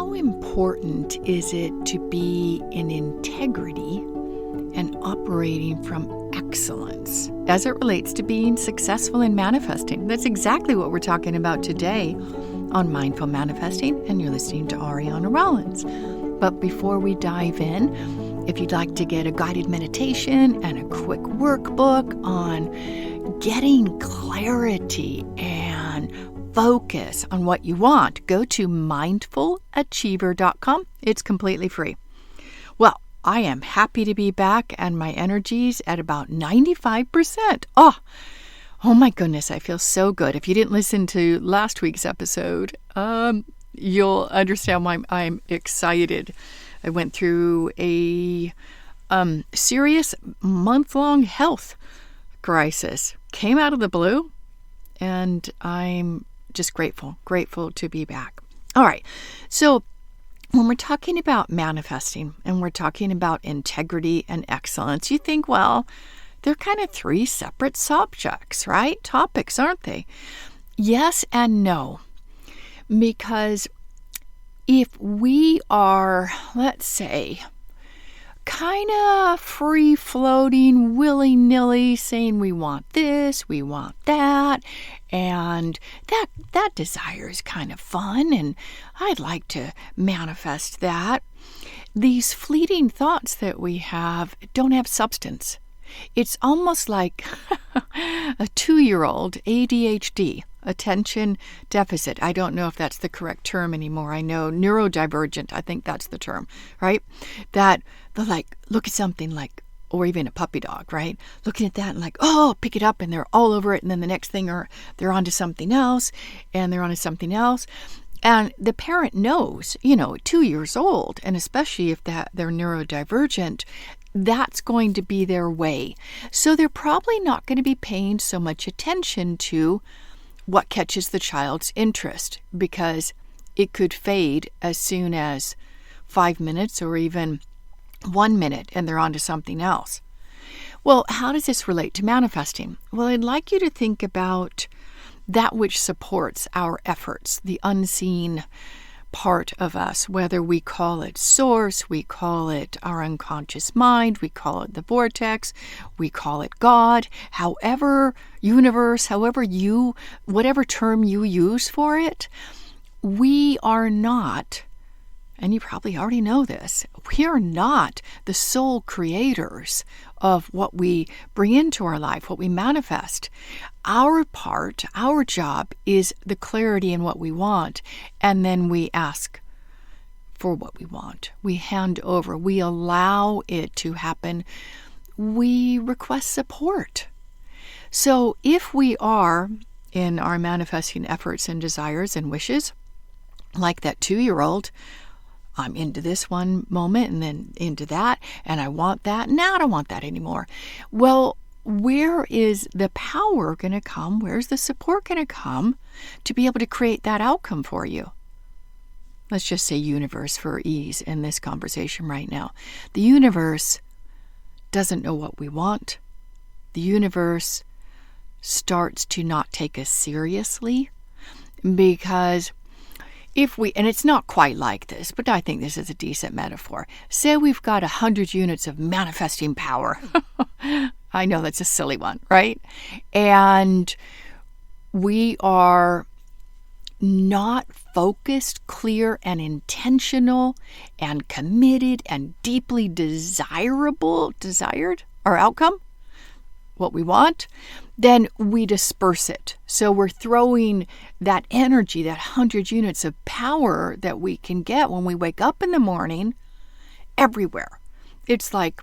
How important is it to be in integrity and operating from excellence as it relates to being successful in manifesting? That's exactly what we're talking about today on Mindful Manifesting, and you're listening to Ariana Rollins. But before we dive in, if you'd like to get a guided meditation and a quick workbook on getting clarity and focus on what you want, go to mindfulachiever.com. It's completely free. Well, I am happy to be back, and my energy's at about 95%. Oh my goodness, I feel so good. If you didn't listen to last week's episode, you'll understand why I'm excited. I went through a serious month-long health crisis. Came out of the blue, and I'm just grateful to be back. All right, so when we're talking about manifesting and we're talking about integrity and excellence, you think, well, they're kind of three separate subjects, right? Topics, aren't they? Yes and no. Because if we are, let's say, kind of free-floating, willy-nilly, saying we want this, we want that, and that desire is kind of fun, and I'd like to manifest that. These fleeting thoughts that we have don't have substance. It's almost like a 2-year-old ADHD, attention deficit. I don't know if that's the correct term anymore. I know neurodivergent, I think that's the term, right? That they'll look at something or even a puppy dog, right? Looking at that and pick it up, and they're all over it, and then the next thing they're onto something else, and they're onto something else. And the parent knows, 2 years old, and especially if they're neurodivergent, that's going to be their way. So they're probably not going to be paying so much attention to what catches the child's interest, because it could fade as soon as 5 minutes or even 1 minute, and they're on to something else. Well, how does this relate to manifesting? Well, I'd like you to think about that which supports our efforts, the unseen part of us, whether we call it source, we call it our unconscious mind, we call it the vortex, we call it God, however, universe, whatever term you use for it. We are not, and you probably already know this, we are not the sole creators of what we bring into our life, what we manifest. Our part, our job is the clarity in what we want, and then we ask for what we want. We hand over. We allow it to happen. We request support. So if we are in our manifesting efforts and desires and wishes, like that 2-year-old, I'm into this one moment and then into that, and I want that. Now I don't want that anymore. Well, where is the power going to come? Where's the support going to come to be able to create that outcome for you? Let's just say universe for ease in this conversation right now. The universe doesn't know what we want. The universe starts to not take us seriously, because and it's not quite like this, but I think this is a decent metaphor. Say we've got 100 units of manifesting power. I know that's a silly one, right? And we are not focused, clear, and intentional, and committed, and deeply desired, our outcome, what we want, then we disperse it. So we're throwing that energy, that 100 units of power that we can get when we wake up in the morning, everywhere. It's like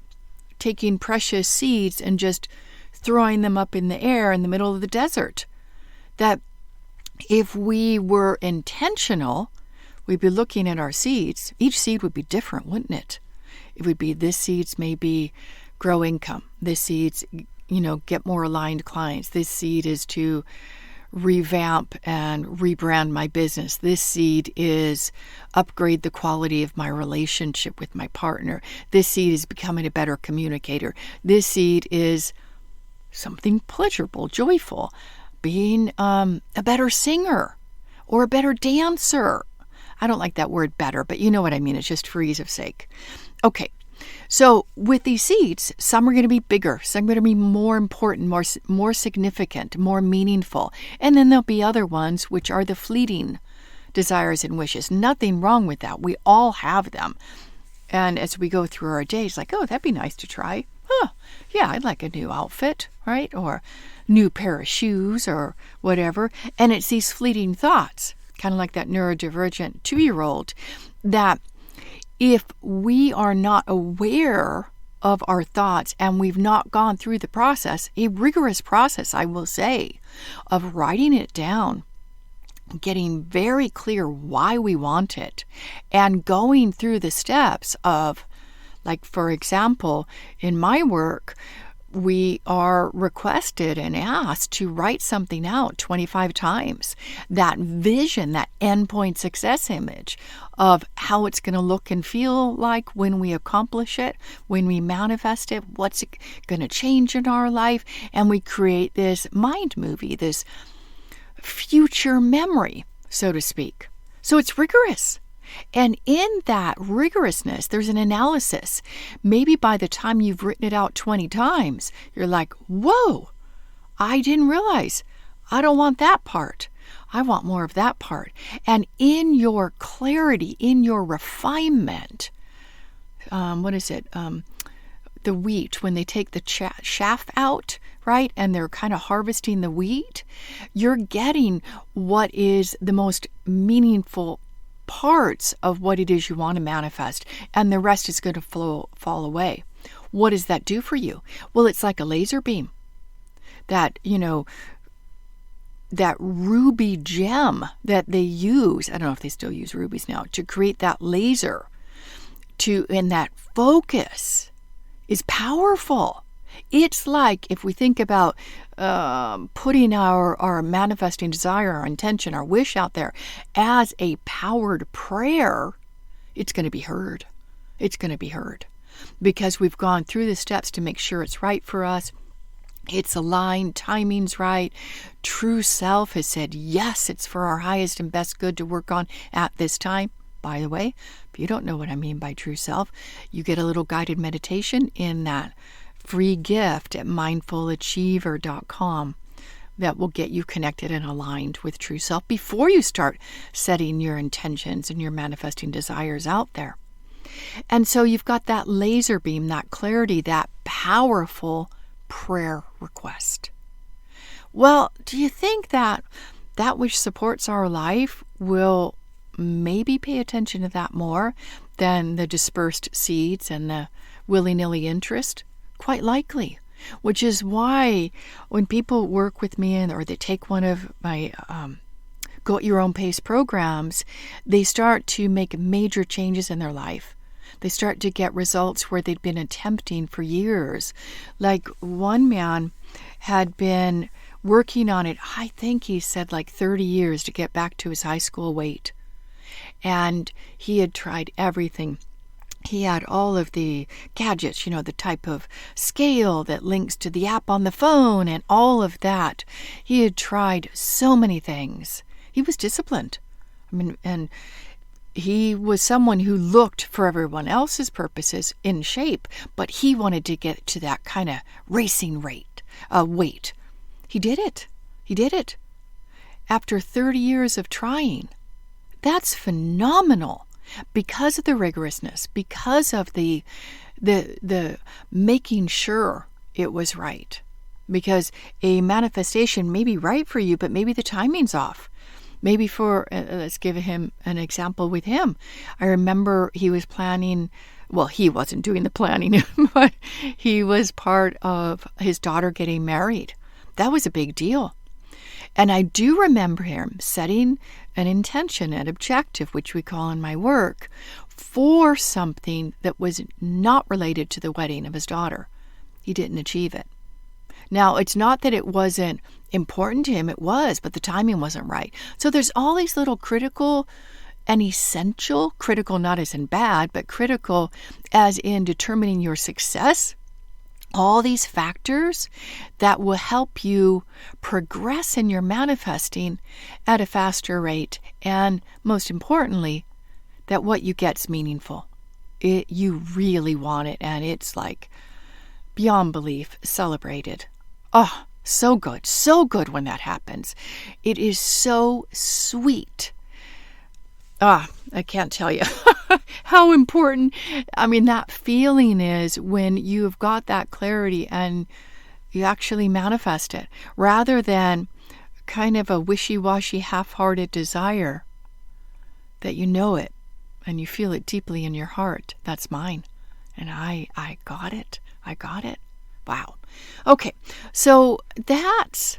taking precious seeds and just throwing them up in the air in the middle of the desert. That if we were intentional, we'd be looking at our seeds. Each seed would be different, wouldn't it? It would be, this seed's maybe grow income. This seed's get more aligned clients. This seed is to revamp and rebrand my business. This seed is upgrade the quality of my relationship with my partner. This seed is becoming a better communicator. This seed is something pleasurable, joyful, being a better singer or a better dancer, I don't like that word better, but you know what I mean. It's just for ease of sake. Okay. So with these seeds, some are going to be bigger, some are going to be more important, more significant, more meaningful. And then there'll be other ones which are the fleeting desires and wishes. Nothing wrong with that. We all have them. And as we go through our days, like, oh, that'd be nice to try. Huh, yeah, I'd like a new outfit, right? Or new pair of shoes or whatever. And it's these fleeting thoughts, kind of like that neurodivergent 2-year-old, that if we are not aware of our thoughts and we've not gone through the process, a rigorous process, I will say, of writing it down, getting very clear why we want it, and going through the steps of, like, for example, in my work, we are requested and asked to write something out 25 times. That vision, that endpoint success image of how it's going to look and feel like when we accomplish it, when we manifest it, what's it going to change in our life. And we create this mind movie, this future memory, so to speak. So it's rigorous. And in that rigorousness, there's an analysis. Maybe by the time you've written it out 20 times, you're like, whoa, I didn't realize. I don't want that part. I want more of that part. And in your clarity, in your refinement, the wheat, when they take the chaff out, right, and they're kind of harvesting the wheat, you're getting what is the most meaningful parts of what it is you want to manifest, and the rest is going to fall away. What does that do for you? Well, it's like a laser beam. That, that ruby gem that they use, I don't know if they still use rubies now, to create that laser, and that focus is powerful. It's like, if we think about putting our manifesting desire, our intention, our wish out there as a powered prayer, it's going to be heard. It's going to be heard because we've gone through the steps to make sure it's right for us. It's aligned, timing's right. True self has said, yes, it's for our highest and best good to work on at this time. By the way, if you don't know what I mean by true self, you get a little guided meditation in that free gift at mindfulachiever.com that will get you connected and aligned with true self before you start setting your intentions and your manifesting desires out there. And so you've got that laser beam, that clarity, that powerful prayer request. Well, do you think that which supports our life will maybe pay attention to that more than the dispersed seeds and the willy-nilly interest? Quite likely, which is why when people work with me or they take one of my Go at Your Own Pace programs, they start to make major changes in their life. They start to get results where they'd been attempting for years. Like one man had been working on it, I think he said like 30 years to get back to his high school weight. And he had tried everything. He had all of the gadgets, the type of scale that links to the app on the phone and all of that. He had tried so many things. He was disciplined. And he was someone who looked for everyone else's purposes in shape, but he wanted to get to that kind of racing weight. He did it. After 30 years of trying. That's phenomenal. Because of the rigorousness, because of the making sure it was right. Because a manifestation may be right for you, but maybe the timing's off. Maybe let's give him an example with him. I remember he was planning, well, he wasn't doing the planning, but he was part of his daughter getting married. That was a big deal. And I do remember him setting an intention, an objective, which we call in my work, for something that was not related to the wedding of his daughter. He didn't achieve it. Now, it's not that it wasn't important to him, it was, but the timing wasn't right. So there's all these little critical and essential, critical not as in bad, but critical as in determining your success, all these factors that will help you progress in your manifesting at a faster rate and, most importantly, that what you get's meaningful. You really want it, and it's like beyond belief celebrated. Oh, so good when that happens. It is so sweet. I can't tell you how important, that feeling is when you've got that clarity and you actually manifest it, rather than kind of a wishy-washy, half-hearted desire that you know it and you feel it deeply in your heart. That's mine. And I got it. I got it. Wow. Okay. So that's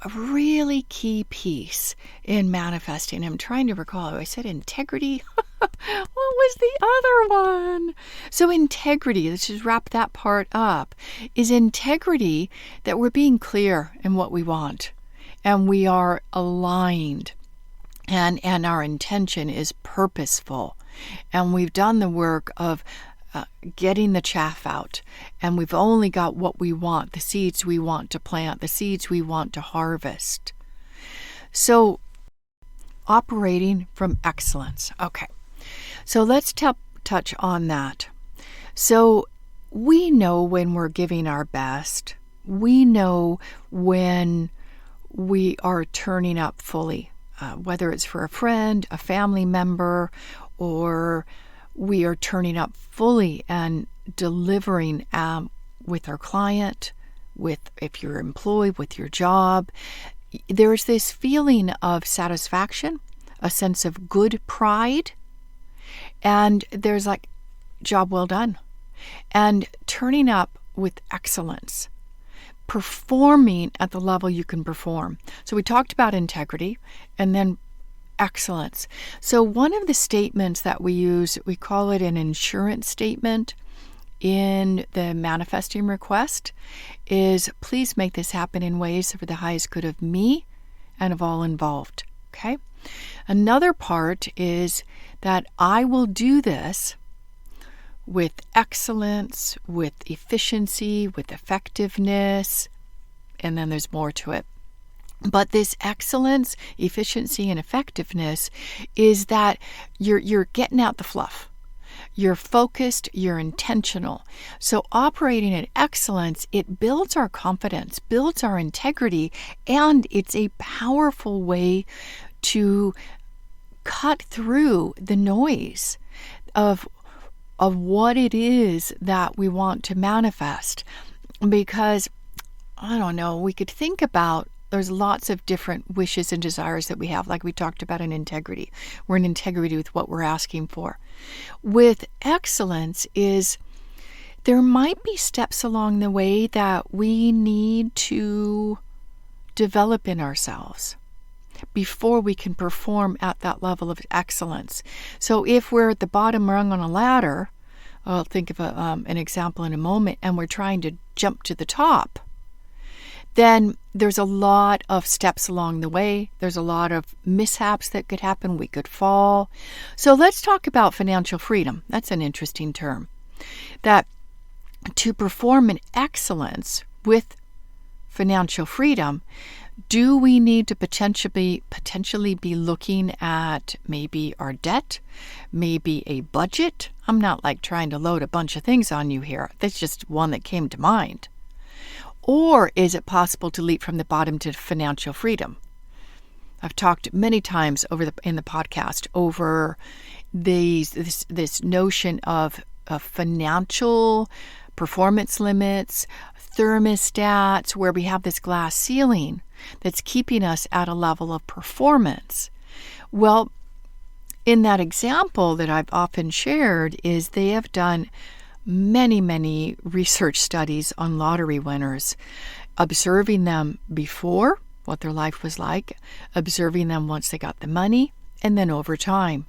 a really key piece in manifesting. I'm trying to recall. I said integrity. What was the other one? So integrity, let's just wrap that part up, is integrity that we're being clear in what we want and we are aligned and our intention is purposeful and we've done the work of getting the chaff out, and we've only got what we want, the seeds we want to plant, the seeds we want to harvest. So operating from excellence. Okay, so let's touch on that. So we know when we're giving our best. We know when we are turning up fully, whether it's for a friend, a family member, or we are turning up fully and delivering with our client, if you're employed, with your job. There's this feeling of satisfaction, a sense of good pride, and there's like, job well done. And turning up with excellence, performing at the level you can perform. So we talked about integrity and then excellence. So one of the statements that we use, we call it an insurance statement in the manifesting request, is please make this happen in ways for the highest good of me and of all involved. Okay? Another part is that I will do this with excellence, with efficiency, with effectiveness, and then there's more to it. But this excellence, efficiency, and effectiveness is that you're getting out the fluff. You're focused, you're intentional. So operating at excellence, it builds our confidence, builds our integrity, and it's a powerful way to cut through the noise of what it is that we want to manifest. Because, I don't know, we could think about, there's lots of different wishes and desires that we have, like we talked about in integrity. We're in integrity with what we're asking for. With excellence is, there might be steps along the way that we need to develop in ourselves before we can perform at that level of excellence. So if we're at the bottom rung on a ladder, I'll think of an example in a moment, and we're trying to jump to the top, then there's a lot of steps along the way. There's a lot of mishaps that could happen. We could fall. So let's talk about financial freedom. That's an interesting term. That to perform in excellence with financial freedom, do we need to potentially be looking at maybe our debt, maybe a budget? I'm not like trying to load a bunch of things on you here. That's just one that came to mind. Or is it possible to leap from the bottom to financial freedom? I've talked many times in the podcast over this notion of financial performance limits, thermostats, where we have this glass ceiling that's keeping us at a level of performance. Well, in that example that I've often shared is they have done many research studies on lottery winners, observing them before, what their life was like, observing them once they got the money, and then over time.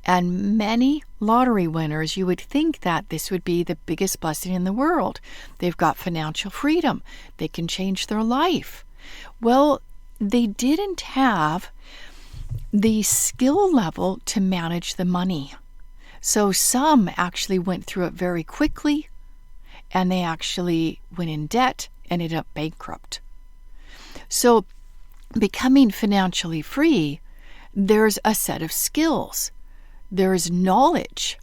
And many lottery winners, you would think that this would be the biggest blessing in the world. They've got financial freedom. They can change their life. Well, they didn't have the skill level to manage the money. So some actually went through it very quickly, and they actually went in debt, ended up bankrupt. So becoming financially free, there's a set of skills. There's knowledge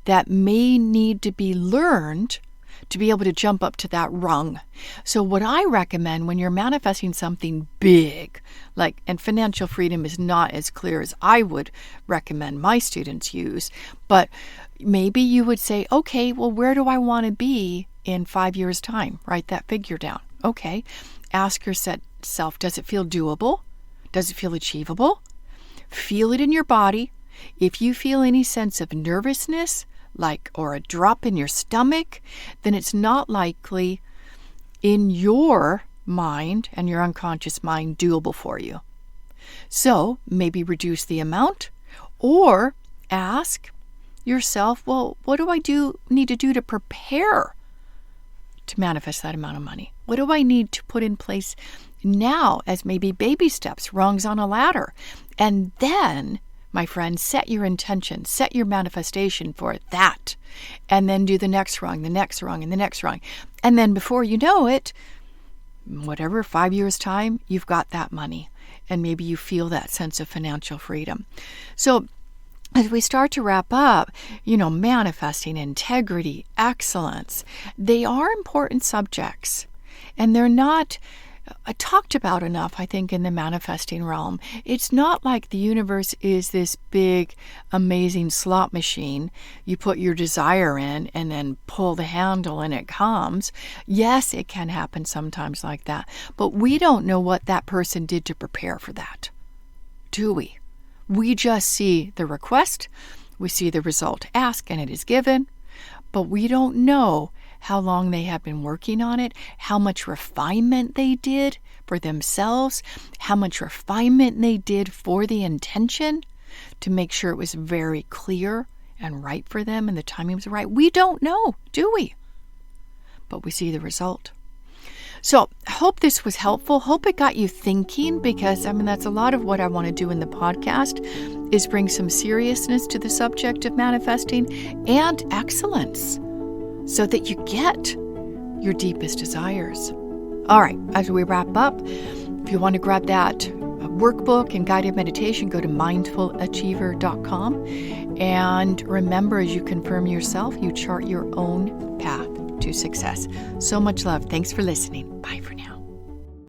that may need to be learned to be able to jump up to that rung. So what I recommend when you're manifesting something big, and financial freedom is not as clear as I would recommend my students use, but maybe you would say, okay, well, where do I want to be in 5 years' time? Write that figure down. Okay. Ask yourself, does it feel doable? Does it feel achievable? Feel it in your body. If you feel any sense of nervousness, or a drop in your stomach, then it's not likely in your mind and your unconscious mind doable for you. So maybe reduce the amount, or ask yourself, well, what do I need to do to prepare to manifest that amount of money? What do I need to put in place now as maybe baby steps, rungs on a ladder? And then, my friend, set your intention, set your manifestation for that. And then do the next rung, the next rung, and the next rung. And then before you know it, 5 years' time, you've got that money. And maybe you feel that sense of financial freedom. So as we start to wrap up, manifesting, integrity, excellence, they are important subjects. And they're not talked about enough, I think, in the manifesting realm. It's not like the universe is this big, amazing slot machine. You put your desire in and then pull the handle and it comes. Yes, it can happen sometimes like that. But we don't know what that person did to prepare for that, do we? We just see the request. We see the result asked and it is given. But we don't know how long they have been working on it, how much refinement they did for themselves, how much refinement they did for the intention to make sure it was very clear and right for them and the timing was right. We don't know, do we? But we see the result. So I hope this was helpful. Hope it got you thinking, because that's a lot of what I want to do in the podcast, is bring some seriousness to the subject of manifesting and excellence, so that you get your deepest desires. All right, as we wrap up, if you want to grab that workbook and guided meditation, go to mindfulachiever.com. And remember, as you confirm yourself, you chart your own path to success. So much love. Thanks for listening. Bye for now.